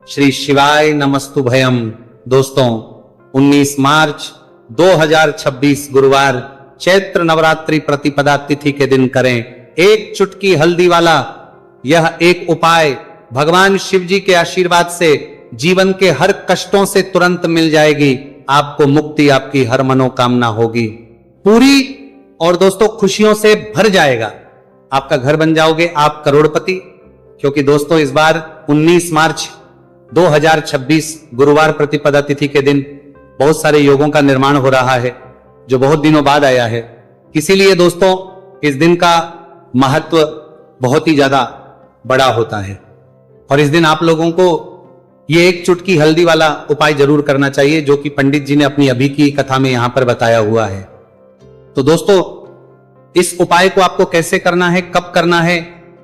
श्री शिवाय नमस्तुभयम। दोस्तों 19 मार्च 2026 गुरुवार चैत्र नवरात्रि प्रतिपदा तिथि के दिन करें एक चुटकी हल्दी वाला यह एक उपाय। भगवान शिव जी के आशीर्वाद से जीवन के हर कष्टों से तुरंत मिल जाएगी, आपको मुक्ति, आपकी हर मनोकामना होगी पूरी और दोस्तों खुशियों से भर जाएगा। आपका घर बन जाओगे आप करोड़पति। क्योंकि दोस्तों इस बार 19 मार्च 2026 गुरुवार प्रतिपदा तिथि के दिन बहुत सारे योगों का निर्माण हो रहा है जो बहुत दिनों बाद आया है। इसीलिए दोस्तों इस दिन का महत्व बहुत ही ज्यादा बड़ा होता है और इस दिन आप लोगों को ये एक चुटकी हल्दी वाला उपाय जरूर करना चाहिए जो कि पंडित जी ने अपनी अभी की कथा में यहां पर बताया हुआ है। तो दोस्तों इस उपाय को आपको कैसे करना है, कब करना है,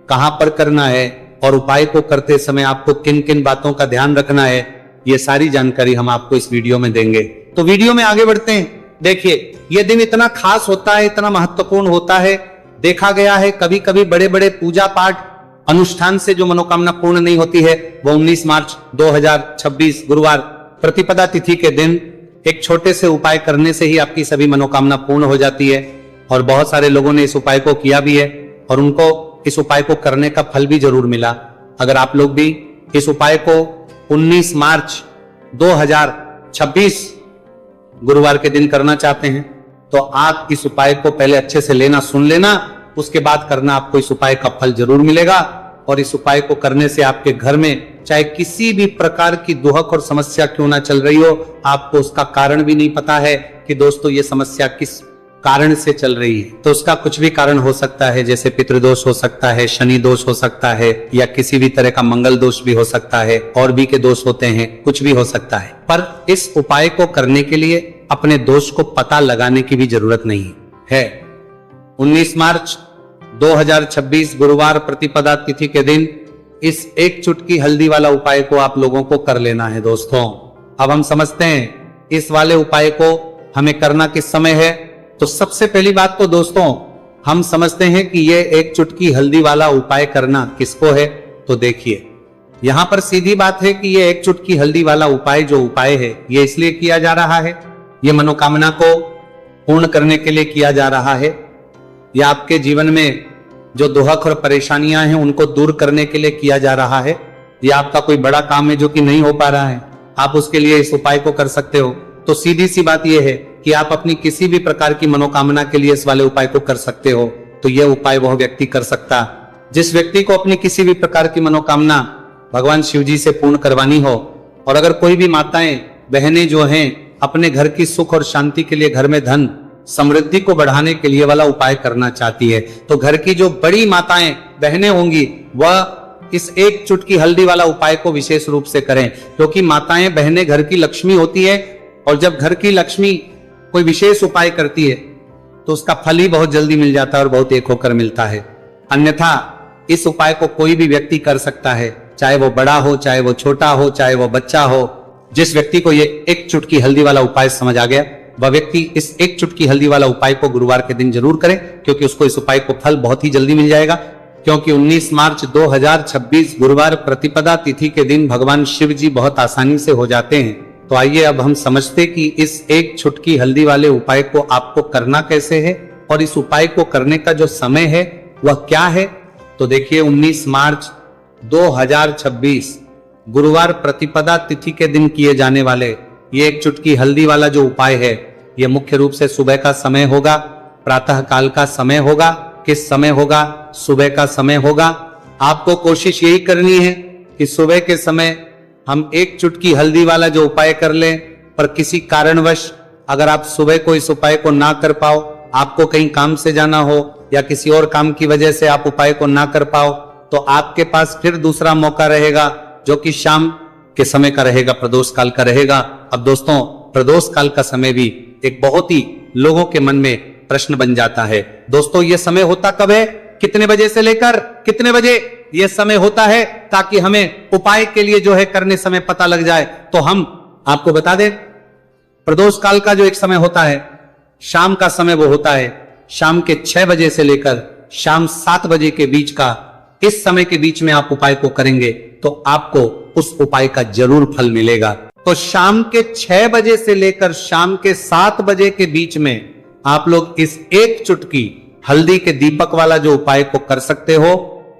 कहां पर करना है और उपाय को करते समय आपको किन किन बातों का ध्यान रखना है, ये सारी जानकारी हम आपको इस वीडियो में देंगे। तो वीडियो में आगे बढ़ते हैं। देखिए यह दिन इतना खास होता है, इतना महत्वपूर्ण होता है। देखा गया है कभी कभी बड़े बड़े पूजा पाठ अनुष्ठान से जो मनोकामना पूर्ण नहीं होती है वो 19 मार्च 2026 गुरुवार प्रतिपदा तिथि के दिन एक छोटे से उपाय करने से ही आपकी सभी मनोकामना पूर्ण हो जाती है। और बहुत सारे लोगों ने इस उपाय को किया भी है और उनको इस उपाय को करने का फल भी जरूर मिला। अगर आप लोग भी इस उपाय को 19 मार्च 2026 गुरुवार के दिन करना चाहते हैं तो आप इस उपाय को पहले अच्छे से लेना, सुन लेना, उसके बाद करना, आपको इस उपाय का फल जरूर मिलेगा। और इस उपाय को करने से आपके घर में चाहे किसी भी प्रकार की दुहक और समस्या क्यों ना चल रही हो, आपको उसका कारण भी नहीं पता है कि दोस्तों ये समस्या किस कारण से चल रही है, तो उसका कुछ भी कारण हो सकता है। जैसे पितृदोष हो सकता है, शनि दोष हो सकता है या किसी भी तरह का मंगल दोष भी हो सकता है, और भी के दोष होते हैं, कुछ भी हो सकता है। पर इस उपाय को करने के लिए अपने दोष को पता लगाने की भी जरूरत नहीं है। 19 मार्च 2026 गुरुवार प्रतिपदा तिथि के दिन इस एक चुटकी हल्दी वाला उपाय को आप लोगों को कर लेना है। दोस्तों अब हम समझते हैं इस वाले उपाय को हमें करना किस समय है। तो सबसे पहली बात तो दोस्तों हम समझते हैं कि ये एक चुटकी हल्दी वाला उपाय करना किसको है। तो देखिए यहां पर सीधी बात है कि ये एक चुटकी हल्दी वाला उपाय जो उपाय है ये इसलिए किया जा रहा है, ये मनोकामना को पूर्ण करने के लिए किया जा रहा है, या आपके जीवन में जो दुहक और परेशानियां हैं उनको दूर करने के लिए किया जा रहा है, या आपका कोई बड़ा काम है जो कि नहीं हो पा रहा है, आप उसके लिए इस उपाय को कर सकते हो। तो सीधी सी बात यह है कि आप अपनी किसी भी प्रकार की मनोकामना के लिए इस वाले उपाय को कर सकते हो। तो यह उपाय वह व्यक्ति कर सकता जिस व्यक्ति को अपनी किसी भी प्रकार की मनोकामना भगवान शिव जी से पूर्ण करवानी हो। और अगर कोई भी माताएं बहनें जो हैं अपने घर की सुख और शांति के लिए, घर में धन समृद्धि को बढ़ाने के लिए वाला उपाय करना चाहती है, तो घर की जो बड़ी माताएं बहनें होंगी वह इस एक चुटकी हल्दी वाला उपाय को विशेष रूप से करें। क्योंकि माताएं बहनें घर की लक्ष्मी होती है और जब घर की लक्ष्मी कोई विशेष उपाय करती है तो उसका फल ही बहुत जल्दी मिल जाता है और बहुत एक होकर मिलता है। अन्यथा इस उपाय को कोई भी व्यक्ति कर सकता है, चाहे वो बड़ा हो, चाहे वो छोटा हो, चाहे वो बच्चा हो। जिस व्यक्ति को ये एक चुटकी हल्दी वाला उपाय समझ आ गया वह व्यक्ति इस एक चुटकी हल्दी वाला उपाय को गुरुवार के दिन जरूर करे, क्योंकि उसको इस उपाय को फल बहुत ही जल्दी मिल जाएगा। क्योंकि 19 मार्च 2026 गुरुवार प्रतिपदा तिथि के दिन भगवान शिव जी बहुत आसानी से हो जाते हैं। तो आइए अब हम समझते कि इस एक चुटकी हल्दी वाले उपाय को आपको करना कैसे है और इस उपाय को करने का जो समय है वह क्या है। तो देखिए 19 मार्च 2026 गुरुवार प्रतिपदा तिथि के दिन किए जाने वाले ये एक चुटकी हल्दी वाला जो उपाय है ये मुख्य रूप से सुबह का समय होगा, प्रातः काल का समय होगा। किस समय होगा? सुबह का समय होगा। आपको कोशिश यही करनी है कि सुबह के समय हम एक चुटकी हल्दी वाला जो उपाय कर लें। पर किसी कारणवश अगर आप सुबह को इस उपाय को ना कर पाओ, आपको कहीं काम से जाना हो या किसी और काम की वजह से आप उपाय को ना कर पाओ, तो आपके पास फिर दूसरा मौका रहेगा जो कि शाम के समय का रहेगा, प्रदोष काल का रहेगा। अब दोस्तों प्रदोष काल का समय भी एक बहुत ही लोगों के मन में प्रश्न बन जाता है। दोस्तों ये समय होता कब है, कितने बजे से लेकर कितने बजे ये समय होता है, ताकि हमें उपाय के लिए जो है करने समय पता लग जाए। तो हम आपको बता दें प्रदोष काल का जो एक समय होता है शाम का समय वो होता है शाम के 6 बजे से लेकर शाम 7 बजे के बीच का। इस समय के बीच में आप उपाय को करेंगे तो आपको उस उपाय का जरूर फल मिलेगा। तो शाम के 6 बजे से लेकर शाम के 7 बजे के बीच में आप लोग इस एक चुटकी हल्दी के दीपक वाला जो उपाय को कर सकते हो।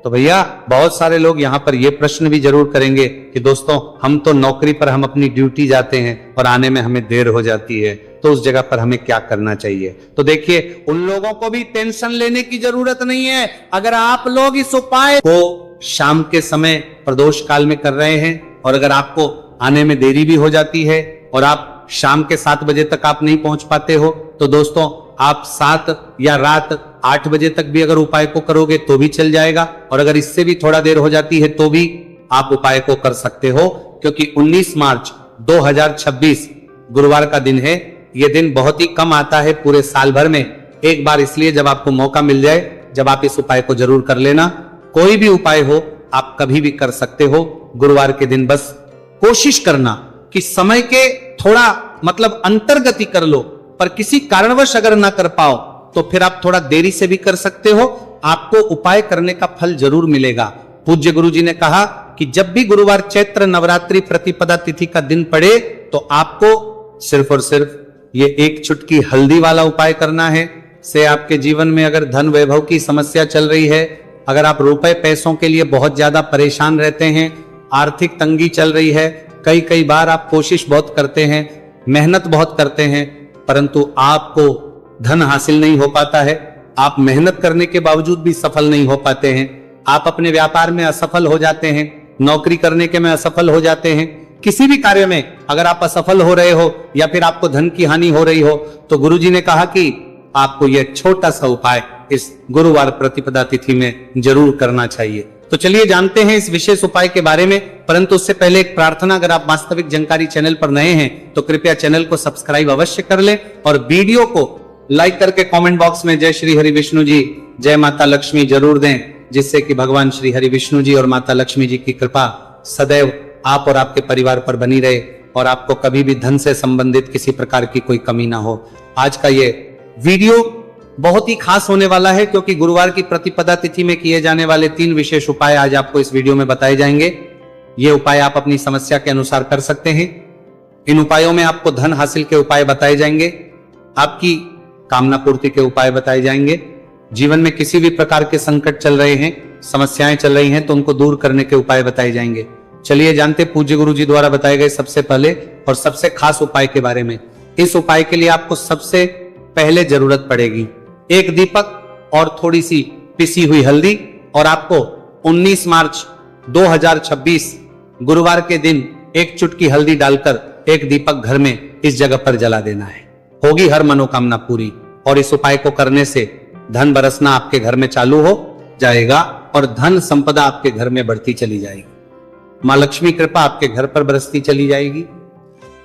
तो भैया बहुत सारे लोग यहां पर यह प्रश्न भी जरूर करेंगे कि दोस्तों हम तो नौकरी पर हम अपनी ड्यूटी जाते हैं और आने में हमें देर हो जाती है, तो उस जगह पर हमें क्या करना चाहिए। तो देखिए उन लोगों को भी टेंशन लेने की जरूरत नहीं है। अगर आप लोग इस उपाय को शाम के समय प्रदोष काल में कर रहे हैं और अगर आपको आने में देरी भी हो जाती है और आप शाम के 7 बजे तक आप नहीं पहुंच पाते हो, तो दोस्तों आप 7 या रात 8 बजे तक भी अगर उपाय को करोगे तो भी चल जाएगा। और अगर इससे भी थोड़ा देर हो जाती है तो भी आप उपाय को कर सकते हो, क्योंकि 19 मार्च 2026 गुरुवार का दिन है। यह दिन बहुत ही कम आता है पूरे साल भर में, एक बार इसलिए जब आपको मौका मिल जाए जब आप इस उपाय को जरूर कर लेना। कोई भी उपाय हो आप कभी भी कर सकते हो गुरुवार के दिन। बस कोशिश करना कि समय के थोड़ा मतलब अंतर्गति कर लो, पर किसी कारणवश अगर ना कर पाओ तो फिर आप थोड़ा देरी से भी कर सकते हो, आपको उपाय करने का फल जरूर मिलेगा। पूज्य गुरु जी ने कहा कि जब भी गुरुवार चैत्र नवरात्रि प्रतिपदा तिथि का दिन पड़े तो आपको सिर्फ और सिर्फ ये एक चुटकी हल्दी वाला उपाय करना है। से आपके जीवन में अगर धन वैभव की समस्या चल रही है, अगर आप रुपए पैसों के लिए बहुत ज्यादा परेशान रहते हैं, आर्थिक तंगी चल रही है, कई बार आप कोशिश बहुत करते हैं, मेहनत बहुत करते हैं, परंतु आपको धन हासिल नहीं हो पाता है, आप मेहनत करने के बावजूद भी सफल नहीं हो पाते हैं, आप अपने व्यापार में असफल हो जाते हैं, नौकरी करने के में असफल हो जाते हैं, किसी भी कार्य में अगर आप असफल हो रहे हो या फिर आपको धन की हानि हो रही हो, तो गुरुजी ने कहा कि आपको यह छोटा सा उपाय इस गुरुवार प्रतिपदा तिथि में जरूर करना चाहिए। तो चलिए जानते हैं इस विशेष उपाय के बारे में, परंतु उससे पहले एक प्रार्थना, अगर आप वास्तविक जानकारी चैनल पर नए हैं तो कृपया चैनल को सब्सक्राइब अवश्य कर लें और वीडियो को लाइक करके कमेंट बॉक्स में जय श्री हरि विष्णु जी, जय माता लक्ष्मी जरूर दें, जिससे कि भगवान श्री हरि विष्णु जी और माता लक्ष्मी जी की कृपा सदैव आप और आपके परिवार पर बनी रहे और आपको कभी भी धन से संबंधित किसी प्रकार की कोई कमी ना हो। आज का ये वीडियो बहुत ही खास होने वाला है, क्योंकि गुरुवार की प्रतिपदा तिथि में किए जाने वाले 3 विशेष उपाय आज आपको इस वीडियो में बताए जाएंगे। ये उपाय आप अपनी समस्या के अनुसार कर सकते हैं। इन उपायों में आपको धन हासिल के उपाय बताए जाएंगे, आपकी कामना पूर्ति के उपाय बताए जाएंगे, जीवन में किसी भी प्रकार के संकट चल रहे हैं, समस्याएं चल रही हैं तो उनको दूर करने के उपाय बताए जाएंगे। चलिए जानते पूज्य गुरु जी द्वारा बताए गए सबसे पहले और सबसे खास उपाय के बारे में। इस उपाय के लिए आपको सबसे पहले जरूरत पड़ेगी एक दीपक और थोड़ी सी पिसी हुई हल्दी, और आपको 19 मार्च 2026 गुरुवार के दिन एक चुटकी हल्दी डालकर एक दीपक घर में इस जगह पर जला देना है। होगी हर मनोकामना पूरी, और इस उपाय को करने से धन बरसना आपके घर में चालू हो जाएगा और धन संपदा आपके घर में बढ़ती चली जाएगी, मां लक्ष्मी कृपा आपके घर पर बरसती चली जाएगी।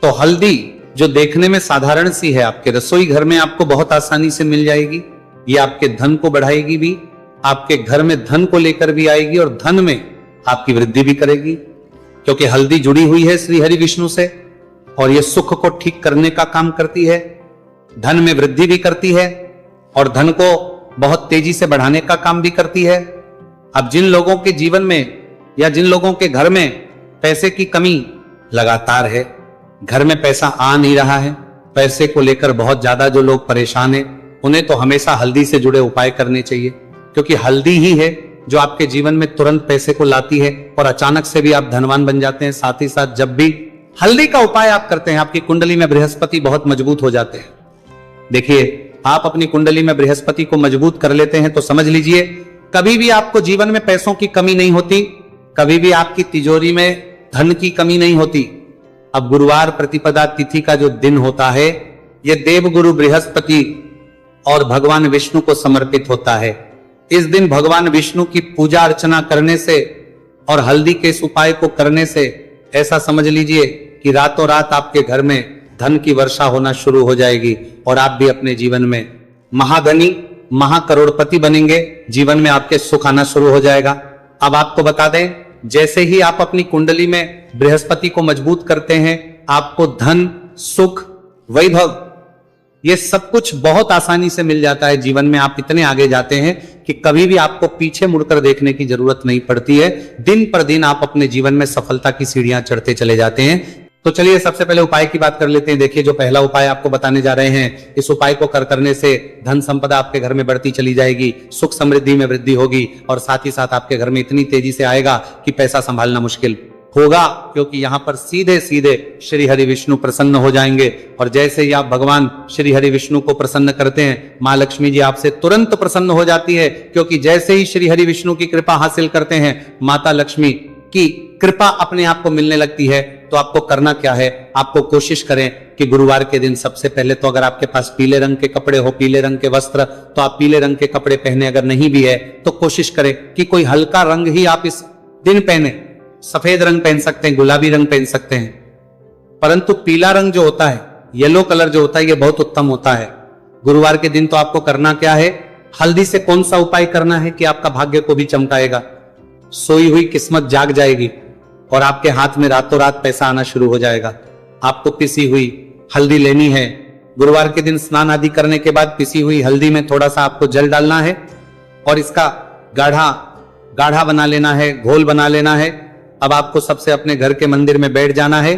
तो हल्दी जो देखने में साधारण सी है, आपके रसोई घर में आपको बहुत आसानी से मिल जाएगी। ये आपके धन को बढ़ाएगी भी, आपके घर में धन को लेकर भी आएगी और धन में आपकी वृद्धि भी करेगी, क्योंकि हल्दी जुड़ी हुई है श्री हरि विष्णु से और ये सुख को ठीक करने का काम करती है, धन में वृद्धि भी करती है और धन को बहुत तेजी से बढ़ाने का काम भी करती है। अब जिन लोगों के जीवन में या जिन लोगों के घर में पैसे की कमी लगातार है, घर में पैसा आ नहीं रहा है, पैसे को लेकर बहुत ज्यादा जो लोग परेशान हैं, उन्हें तो हमेशा हल्दी से जुड़े उपाय करने चाहिए, क्योंकि हल्दी ही है जो आपके जीवन में तुरंत पैसे को लाती है और अचानक से भी आप धनवान बन जाते हैं। साथ ही साथ जब भी हल्दी का उपाय आप करते हैं, आपकी कुंडली में बृहस्पति बहुत मजबूत हो जाते हैं। देखिए आप अपनी कुंडली में बृहस्पति को मजबूत कर लेते हैं तो समझ लीजिए कभी भी आपको जीवन में पैसों की कमी नहीं होती, कभी भी आपकी तिजोरी में धन की कमी नहीं होती। अब गुरुवार प्रतिपदा तिथि का जो दिन होता है, यह देवगुरु बृहस्पति और भगवान विष्णु को समर्पित होता है। इस दिन भगवान विष्णु की पूजा अर्चना करने से और हल्दी के इस उपाय को करने से ऐसा समझ लीजिए कि रातों रात आपके घर में धन की वर्षा होना शुरू हो जाएगी और आप भी अपने जीवन में महाधनी महाकरोड़पति बनेंगे, जीवन में आपके सुख आना शुरू हो जाएगा। अब आपको बता दें, जैसे ही आप अपनी कुंडली में बृहस्पति को मजबूत करते हैं, आपको धन सुख वैभव ये सब कुछ बहुत आसानी से मिल जाता है। जीवन में आप इतने आगे जाते हैं कि कभी भी आपको पीछे मुड़कर देखने की जरूरत नहीं पड़ती है। दिन पर दिन आप अपने जीवन में सफलता की सीढ़ियां चढ़ते चले जाते हैं। तो चलिए सबसे पहले उपाय की बात कर लेते हैं। देखिए जो पहला उपाय आपको बताने जा रहे हैं, इस उपाय को करने से धन संपदा आपके घर में बढ़ती चली जाएगी, सुख समृद्धि में वृद्धि होगी और साथ ही साथ आपके घर में इतनी तेजी से आएगा कि पैसा संभालना मुश्किल होगा, क्योंकि यहां पर सीधे सीधे श्री हरि विष्णु प्रसन्न हो जाएंगे। और जैसे ही आप भगवान श्री हरि विष्णु को प्रसन्न करते हैं, मां लक्ष्मी जी आपसे तुरंत प्रसन्न हो जाती है, क्योंकि जैसे ही श्री हरि विष्णु की कृपा हासिल करते हैं, माता लक्ष्मी की कृपा अपने आप को मिलने लगती है। तो आपको करना क्या है, आपको कोशिश करें कि गुरुवार के दिन सबसे पहले तो अगर आपके पास पीले रंग के कपड़े हो, पीले रंग के वस्त्र, तो आप पीले रंग के कपड़े पहने। अगर नहीं भी है तो कोशिश करें कि कोई हल्का रंग ही आप इस दिन पहने। सफेद रंग पहन सकते हैं, गुलाबी रंग पहन सकते हैं, परंतु पीला रंग जो होता है, येलो कलर जो होता है, ये बहुत उत्तम होता है। गुरुवार के दिन तो आपको करना क्या है, हल्दी से कौन सा उपाय करना है कि आपका भाग्य को भी चमकाएगा, सोई हुई किस्मत जाग जाएगी और आपके हाथ में रातों रात पैसा आना शुरू हो जाएगा। आपको पिसी हुई हल्दी लेनी है। गुरुवार के दिन स्नान आदि करने के बाद पिसी हुई हल्दी में थोड़ा सा आपको जल डालना है और इसका गाढ़ा गाढ़ा बना लेना है, घोल बना लेना है। अब आपको सबसे अपने घर के मंदिर में बैठ जाना है,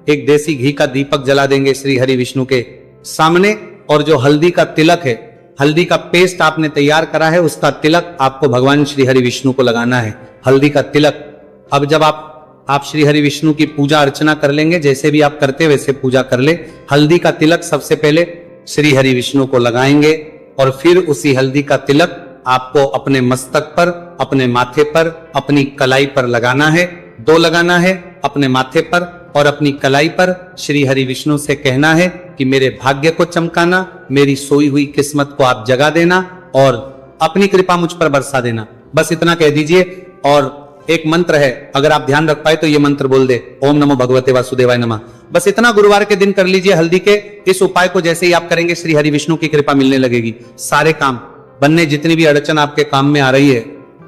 एक देसी घी का दीपक जला देंगे श्री हरि विष्णु के सामने, और जो हल्दी का तिलक है, हल्दी का पेस्ट आपने तैयार करा है, उसका तिलक आपको भगवान श्री हरि विष्णु को लगाना है, हल्दी का तिलक। अब जब आप श्री हरि विष्णु की पूजा अर्चना कर लेंगे, जैसे भी आप करते वैसे पूजा कर ले। हल्दी का तिलक सबसे पहले श्री हरि विष्णु को लगाएंगे और फिर उसी हल्दी का तिलक आपको अपने मस्तक पर, अपने माथे पर, अपनी कलाई पर लगाना है। 2 लगाना है, अपने माथे पर और अपनी कलाई पर। श्री हरि विष्णु से कहना है कि मेरे भाग्य को चमकाना, मेरी सोई हुई किस्मत को आप जगा देना और अपनी कृपा मुझ पर बरसा देना। बस इतना कह दीजिए। और एक मंत्र है, अगर आप ध्यान रख पाए तो ये मंत्र बोल दे, ओम नमो भगवते वासुदेवाय नमः। बस इतना गुरुवार के दिन कर लीजिए। हल्दी के इस उपाय को जैसे ही आप करेंगे, श्री हरि विष्णु की कृपा मिलने लगेगी। सारे काम बनने, जितनी भी अड़चन आपके काम में आ रही है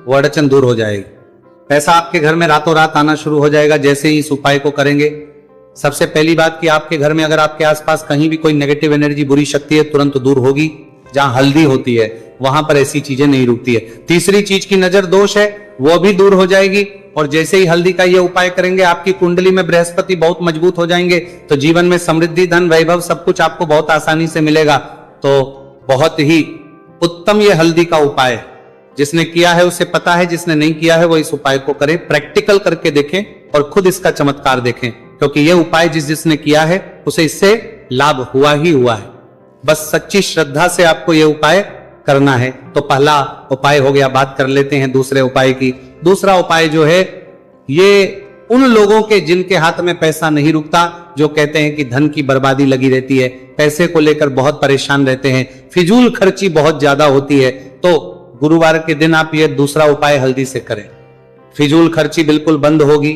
वो अड़चन दूर हो जाएगी। पैसा आपके घर में रातों रात आना शुरू हो जाएगा जैसे ही इस उपाय को करेंगे। सबसे पहली बात कि आपके घर में अगर आपके आसपास कहीं भी कोई नेगेटिव एनर्जी, बुरी शक्ति है, तुरंत दूर होगी। जहां हल्दी होती है वहां पर ऐसी चीजें नहीं रुकती है। तीसरी चीज की नजर दोष है, वो भी दूर हो जाएगी। और जैसे ही हल्दी का ये उपाय करेंगे, आपकी कुंडली में बृहस्पति बहुत मजबूत हो जाएंगे, तो जीवन में समृद्धि, धन, वैभव सब कुछ आपको बहुत आसानी से मिलेगा। तो बहुत ही उत्तम ये हल्दी का उपाय है। जिसने किया है उसे पता है, जिसने नहीं किया है वो इस उपाय को करे, प्रैक्टिकल करके देखें और खुद इसका चमत्कार देखें, क्योंकि ये उपाय जिसने किया है उसे इससे लाभ हुआ ही हुआ है। बस सच्ची श्रद्धा से आपको ये उपाय करना है। तो पहला उपाय हो गया। बात कर लेते हैं दूसरे उपाय की। दूसरा उपाय जो है, ये उन लोगों के जिनके हाथ में पैसा नहीं रुकता, जो कहते हैं कि धन की बर्बादी लगी रहती है, पैसे को लेकर बहुत परेशान रहते हैं, फिजूल खर्ची बहुत ज्यादा होती है, तो गुरुवार के दिन आप ये दूसरा उपाय हल्दी से करें। फिजूल खर्ची बिल्कुल बंद होगी,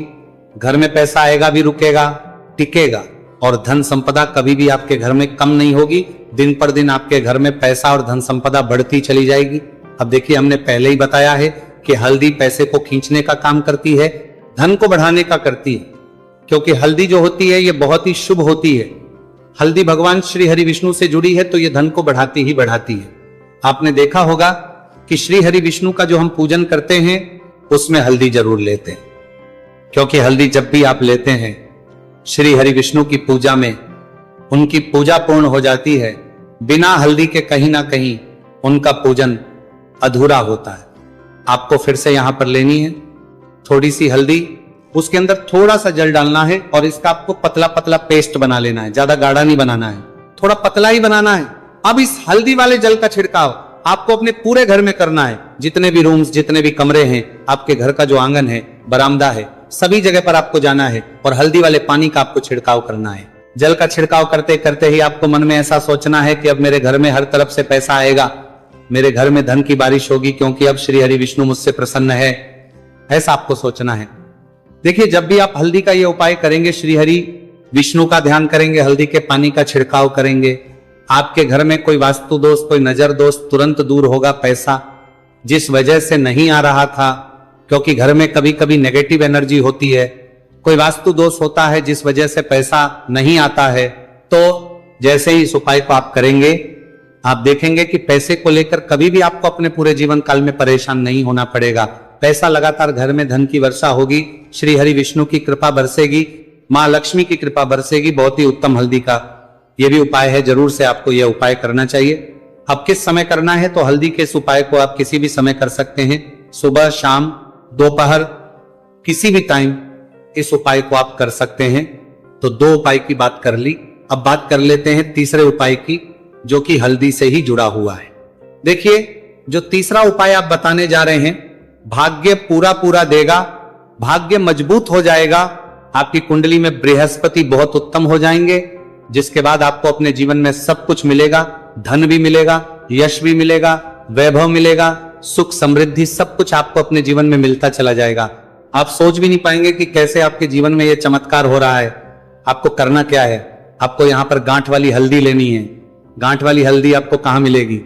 घर में पैसा आएगा भी, रुकेगा, टिकेगा, और धन संपदा कभी भी आपके घर में कम नहीं होगी। दिन पर दिन आपके घर में पैसा और धन संपदा बढ़ती चली जाएगी। अब देखिए, हमने पहले ही बताया है कि हल्दी पैसे को खींचने का काम करती है, धन को बढ़ाने का करती है, क्योंकि हल्दी जो होती है ये बहुत ही शुभ होती है। हल्दी भगवान श्री हरि विष्णु से जुड़ी है, तो ये धन को बढ़ाती ही बढ़ाती है। आपने देखा होगा कि श्री हरि विष्णु का जो हम पूजन करते हैं उसमें हल्दी जरूर लेते हैं, क्योंकि हल्दी जब भी आप लेते हैं श्री हरि विष्णु की पूजा में, उनकी पूजा पूर्ण हो जाती है। बिना हल्दी के कहीं ना कहीं उनका पूजन अधूरा होता है। आपको फिर से यहां पर लेनी है थोड़ी सी हल्दी, उसके अंदर थोड़ा सा जल डालना है और इसका आपको पतला पतला पेस्ट बना लेना है। ज्यादा गाढ़ा नहीं बनाना है, थोड़ा पतला ही बनाना है। अब इस हल्दी वाले जल का छिड़काव आपको अपने पूरे घर में करना है। जितने भी रूम्स, जितने भी कमरे हैं, आपके घर का जो आंगन है, बरामदा है, सभी जगह पर आपको जाना है और हल्दी वाले पानी का आपको छिड़काव करना है। जल का छिड़काव करते करते ही आपको मन में ऐसा सोचना है कि अब मेरे घर में हर तरफ से पैसा आएगा, मेरे घर में धन की बारिश होगी, क्योंकि अब श्री हरि विष्णु मुझसे प्रसन्न है। ऐसा आपको सोचना है। देखिए, जब भी आप हल्दी का ये उपाय करेंगे, श्री हरि विष्णु का ध्यान करेंगे, हल्दी के पानी का छिड़काव करेंगे, आपके घर में कोई वास्तु दोष, कोई नजर दोष तुरंत दूर होगा। पैसा जिस वजह से नहीं आ रहा था, क्योंकि घर में कभी कभी नेगेटिव एनर्जी होती है, कोई वास्तु दोष होता है जिस वजह से पैसा नहीं आता है, तो जैसे ही इस उपाय को आप करेंगे, आप देखेंगे कि पैसे को लेकर कभी भी आपको अपने पूरे जीवन काल में परेशान नहीं होना पड़ेगा। पैसा लगातार घर में धन की वर्षा होगी, श्री हरि विष्णु की कृपा बरसेगी, मां लक्ष्मी की कृपा बरसेगी। बहुत ही उत्तम हल्दी का यह भी उपाय है, जरूर से आपको यह उपाय करना चाहिए। अब किस समय करना है, तो हल्दी के इस उपाय को आप किसी भी समय कर सकते हैं, सुबह, शाम, दोपहर, किसी भी टाइम इस उपाय को आप कर सकते हैं। तो दो उपाय की बात कर ली, अब बात कर लेते हैं तीसरे उपाय की, जो कि हल्दी से ही जुड़ा हुआ है। देखिए, जो तीसरा उपाय आप बताने जा रहे हैं, भाग्य पूरा पूरा देगा, भाग्य मजबूत हो जाएगा, आपकी कुंडली में बृहस्पति बहुत उत्तम हो जाएंगे, जिसके बाद आपको अपने जीवन में सब कुछ मिलेगा, धन भी मिलेगा, यश भी मिलेगा, वैभव मिलेगा, सुख समृद्धि सब कुछ आपको अपने जीवन में मिलता चला जाएगा। आप सोच भी नहीं पाएंगे कि कैसे आपके जीवन में यह चमत्कार हो रहा है। आपको करना क्या है, आपको यहां पर गांठ वाली हल्दी लेनी है। गांठ वाली हल्दी आपको कहां मिलेगी?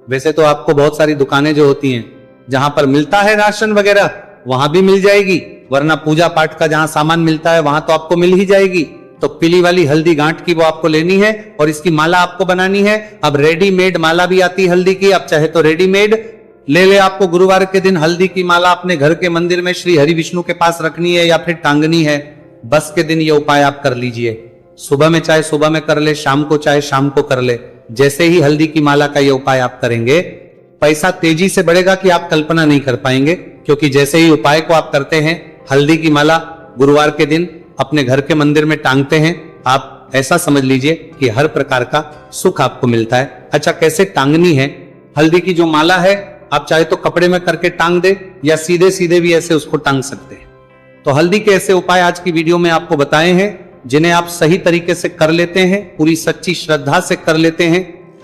वैसे तो आपको बहुत सारी दुकानें जो होती हैं जहां पर मिलता है राशन वगैरह, वहां भी मिल जाएगी, वरना पूजा पाठ का जहां सामान मिलता है वहां तो आपको मिल ही जाएगी। तो पीली वाली हल्दी गांठ की वो आपको लेनी है और इसकी माला आपको बनानी है। अब रेडीमेड माला भी आती है हल्दी की, आप चाहे तो रेडीमेड ले ले। आपको गुरुवार के दिन हल्दी की माला अपने घर के मंदिर में श्री हरि विष्णु के पास रखनी है या फिर टांगनी है। बस के दिन ये उपाय आप कर लीजिए। सुबह में चाहे सुबह में कर ले, शाम को चाहे शाम को कर ले। जैसे ही हल्दी की माला का ये उपाय आप करेंगे, पैसा तेजी से बढ़ेगा कि आप कल्पना नहीं कर पाएंगे। क्योंकि जैसे ही उपाय को आप करते हैं, हल्दी की माला गुरुवार के दिन अपने घर के मंदिर में टांगते हैं, आप ऐसा समझ लीजिए कि हर प्रकार का सुख आपको मिलता है। अच्छा, कैसे टांगनी है हल्दी की जो माला है? आप चाहे तो कपड़े में करके टांग दे या सीधे सीधे भी ऐसे उसको टांग सकते हैं। तो हल्दी के ऐसे उपाय आज की वीडियो में आपको बताए हैं, जिन्हें आप सही तरीके से कर लेते हैं, पूरी सच्ची श्रद्धा से कर लेते हैं,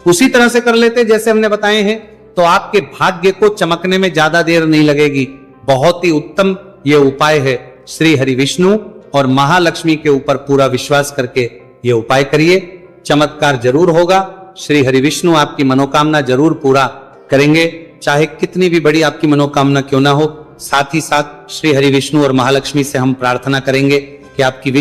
उसी तरह से कर लेते हैं जैसे हमने बताए हैं, तो आपके भाग्य को चमकने में ज्यादा देर नहीं लगेगी। बहुत ही उत्तम ये उपाय है। श्री हरि विष्णु और महालक्ष्मी के ऊपर पूरा विश्वास करके ये उपाय करिए, चमत्कार जरूर होगा। श्री हरि विष्णु आपकी मनोकामना जरूर पूरा करेंगे, चाहे कितनी भी बड़ी आपकी मनोकामना क्यों ना हो। साथ ही साथ श्री हरि विष्णु और महालक्ष्मी से हम प्रार्थना करेंगे कि आपकी